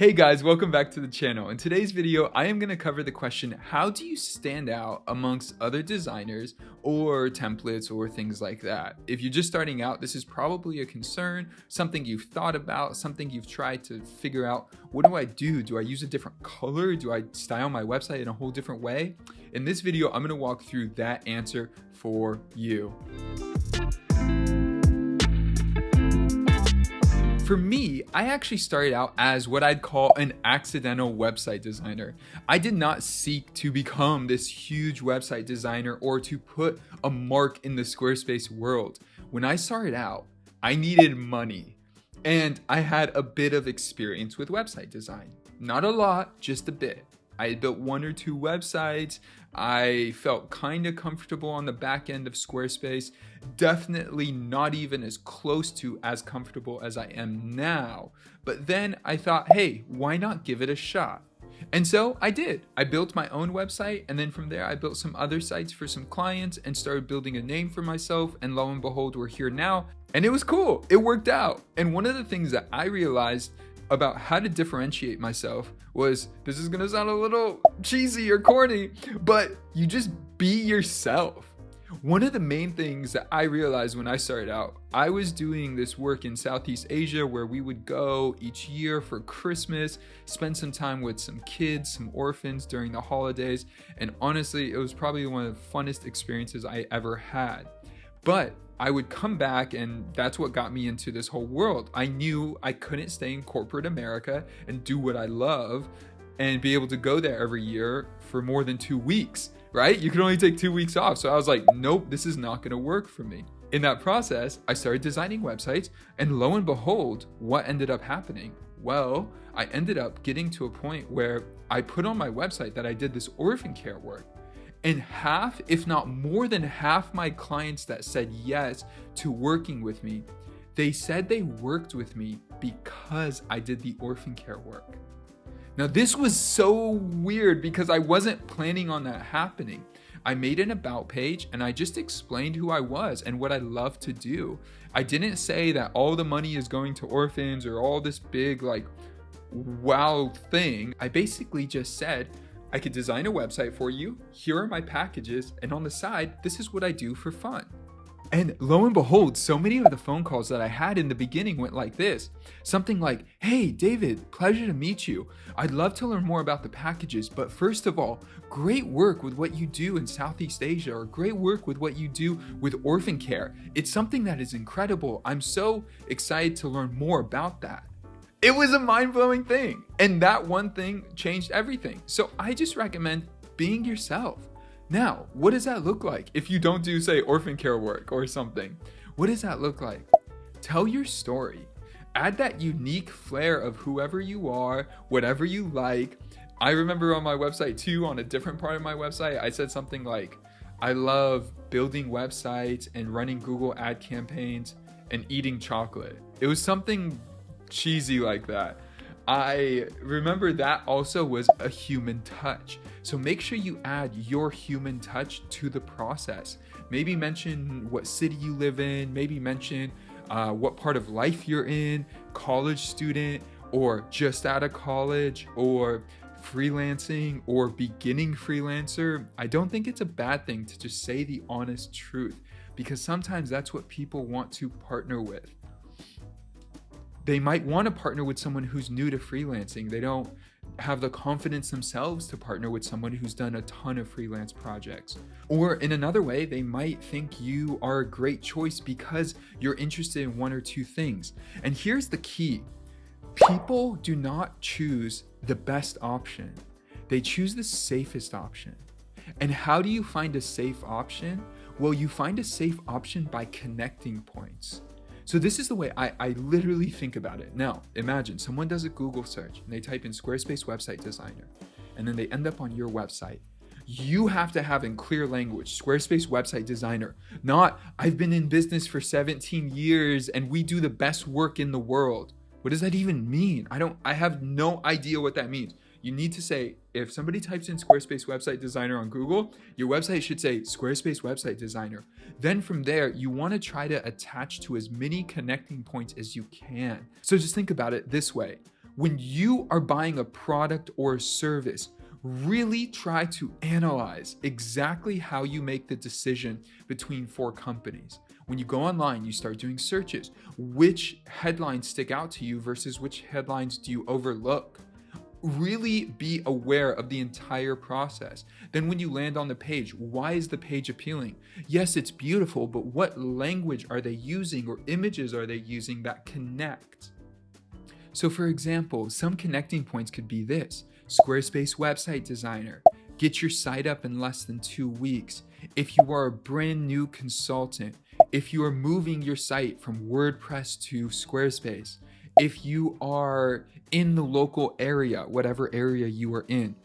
Hey guys, welcome back to the channel. In today's video, I am going to cover the question, how do you stand out amongst other designers or templates or things like that? If you're just starting out, this is probably a concern, something you've thought about, something you've tried to figure out. What do I do? Do I use a different color? Do I style my website in a whole different way? In this video, I'm going to walk through that answer for you. For me, I actually started out as what I'd call an accidental website designer. I did not seek to become this huge website designer or to put a mark in the Squarespace world. When I started out, I needed money and I had a bit of experience with website design. Not a lot, just a bit. I had built 1 or 2 websites. I felt kind of comfortable on the back end of Squarespace. Definitely not even as close to as comfortable as I am now. But then I thought, hey, why not give it a shot? And so I did. I built my own website, and then from there I built some other sites for some clients and started building a name for myself, and lo and behold, we're here now. And it was cool. It worked out. And one of the things that I realized about how to differentiate myself was, this is gonna sound a little cheesy or corny, but you just be yourself. One of the main things that I realized when I started out, I was doing this work in Southeast Asia where we would go each year for Christmas, spend some time with some kids, some orphans during the holidays, and honestly, it was probably one of the funnest experiences I ever had. But I would come back, and that's what got me into this whole world. I knew I couldn't stay in corporate America and do what I love and be able to go there every year for more than 2 weeks, right? You can only take 2 weeks off. So I was like, nope, this is not gonna work for me. In that process, I started designing websites, and lo and behold, what ended up happening? Well, I ended up getting to a point where I put on my website that I did this orphan care work. And half, if not more than half my clients that said yes to working with me, they said they worked with me because I did the orphan care work. Now, this was so weird because I wasn't planning on that happening. I made an about page and I just explained who I was and what I love to do. I didn't say that all the money is going to orphans or all this big wow thing. I basically just said, I could design a website for you, here are my packages, and on the side, this is what I do for fun. And lo and behold, so many of the phone calls that I had in the beginning went like this. Something like, hey, David, pleasure to meet you. I'd love to learn more about the packages, but first of all, great work with what you do in Southeast Asia, or great work with what you do with orphan care. It's something that is incredible. I'm so excited to learn more about that. It was a mind-blowing thing. And that one thing changed everything. So I just recommend being yourself. Now, what does that look like if you don't do, say, orphan care work or something? What does that look like? Tell your story. Add that unique flair of whoever you are, whatever you like. I remember on my website too, on a different part of my website, I said something like, I love building websites and running Google ad campaigns and eating chocolate. It was something cheesy like that. I remember that also was a human touch. So make sure you add your human touch to the process. Maybe mention what city you live in, maybe mention what part of life you're in, college student, or just out of college, or freelancing, or beginning freelancer. I don't think it's a bad thing to just say the honest truth, because sometimes that's what people want to partner with. They might want to partner with someone who's new to freelancing. They don't have the confidence themselves to partner with someone who's done a ton of freelance projects. Or in another way, they might think you are a great choice because you're interested in 1 or 2 things. And here's the key. People do not choose the best option. They choose the safest option. And how do you find a safe option? Well, you find a safe option by connecting points. So this is the way I literally think about it. Now, imagine someone does a Google search and they type in Squarespace website designer, and then they end up on your website. You have to have in clear language, Squarespace website designer, not I've been in business for 17 years and we do the best work in the world. What does that even mean? I have no idea what that means. You need to say, if somebody types in Squarespace website designer on Google, your website should say Squarespace website designer. Then from there, you want to try to attach to as many connecting points as you can. So just think about it this way. When you are buying a product or a service, really try to analyze exactly how you make the decision between 4 companies. When you go online, you start doing searches. Which headlines stick out to you versus which headlines do you overlook? Really be aware of the entire process. Then when you land on the page, why is the page appealing? Yes, it's beautiful, but what language are they using or images are they using that connect? So for example, some connecting points could be this: Squarespace website designer, get your site up in less than 2 weeks. If you are a brand new consultant, if you are moving your site from WordPress to Squarespace, if you are in the local area, whatever area you are in,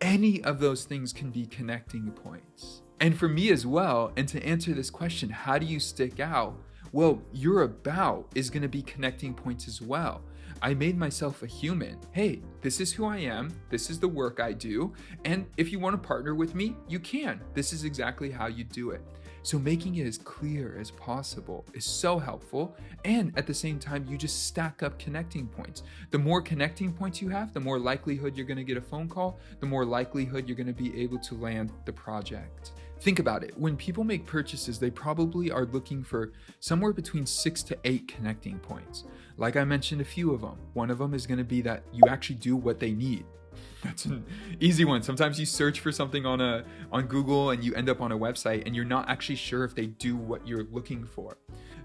any of those things can be connecting points. And for me as well, and to answer this question, how do you stick out? Well, your about is going to be connecting points as well. I made myself a human. Hey, this is who I am. This is the work I do. And if you want to partner with me, you can. This is exactly how you do it. So making it as clear as possible is so helpful. And at the same time, you just stack up connecting points. The more connecting points you have, the more likelihood you're going to get a phone call, the more likelihood you're going to be able to land the project. Think about it. When people make purchases, they probably are looking for somewhere between 6 to 8 connecting points. Like I mentioned a few of them. One of them is going to be that you actually do what they need. That's an easy one. Sometimes you search for something on Google and you end up on a website and you're not actually sure if they do what you're looking for.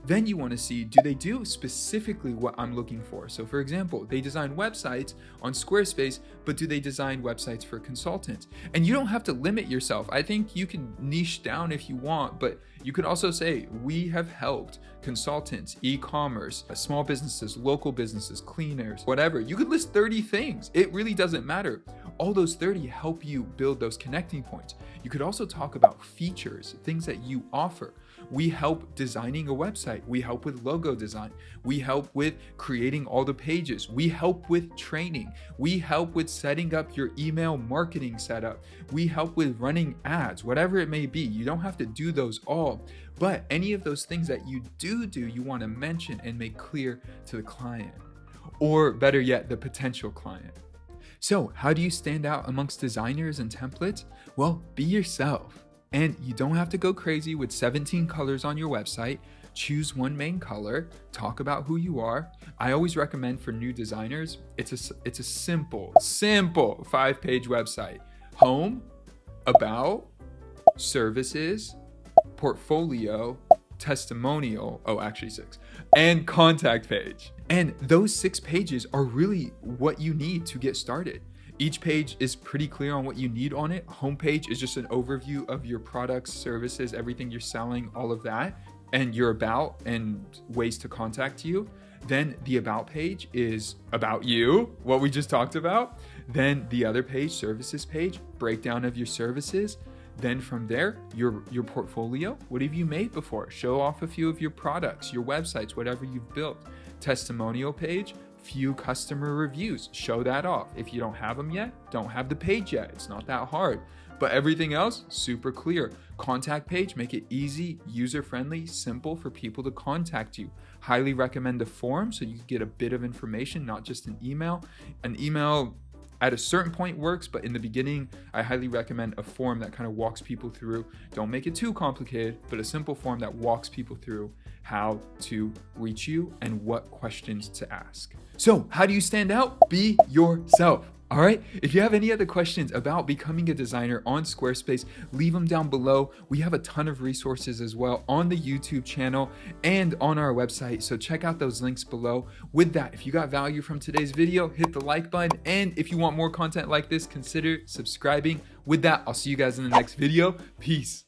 Then you want to see, do they do specifically what I'm looking for? So for example, they design websites on Squarespace, but do they design websites for consultants? And you don't have to limit yourself. I think you can niche down if you want, but you could also say, we have helped consultants, e-commerce, small businesses, local businesses, cleaners, whatever. You could list 30 things. It really doesn't matter. All those 30 help you build those connecting points. You could also talk about features, things that you offer. We help designing a website. We help with logo design. We help with creating all the pages. We help with training. We help with setting up your email marketing setup. We help with running ads, whatever it may be. You don't have to do those all, but any of those things that you do, you want to mention and make clear to the client, or better yet, the potential client. So how do you stand out amongst designers and templates? Well, be yourself. And you don't have to go crazy with 17 colors on your website. Choose one main color, talk about who you are. I always recommend for new designers, it's a simple 5-page website. Home, about, services, portfolio, testimonial, actually 6, and contact page. And those 6 pages are really what you need to get started. Each page is pretty clear on what you need on it. Homepage is just an overview of your products, services, everything you're selling, all of that, and your about and ways to contact you. Then the about page is about you, what we just talked about. Then the other page, services page, breakdown of your services. Then from there, your portfolio. What have you made before? Show off a few of your products, your websites, whatever you've built. Testimonial page, few customer reviews. Show that off. If you don't have them yet, don't have the page yet. It's not that hard. But everything else, super clear. Contact page, make it easy, user-friendly, simple for people to contact you. Highly recommend a form so you can get a bit of information, not just an email. An email at a certain point works, but in the beginning, I highly recommend a form that kind of walks people through. Don't make it too complicated, but a simple form that walks people through how to reach you and what questions to ask. So how do you stand out? Be yourself. All right. If you have any other questions about becoming a designer on Squarespace, leave them down below. We have a ton of resources as well on the YouTube channel and on our website. So check out those links below. With that, if you got value from today's video, hit the like button. And if you want more content like this, consider subscribing. With that, I'll see you guys in the next video. Peace.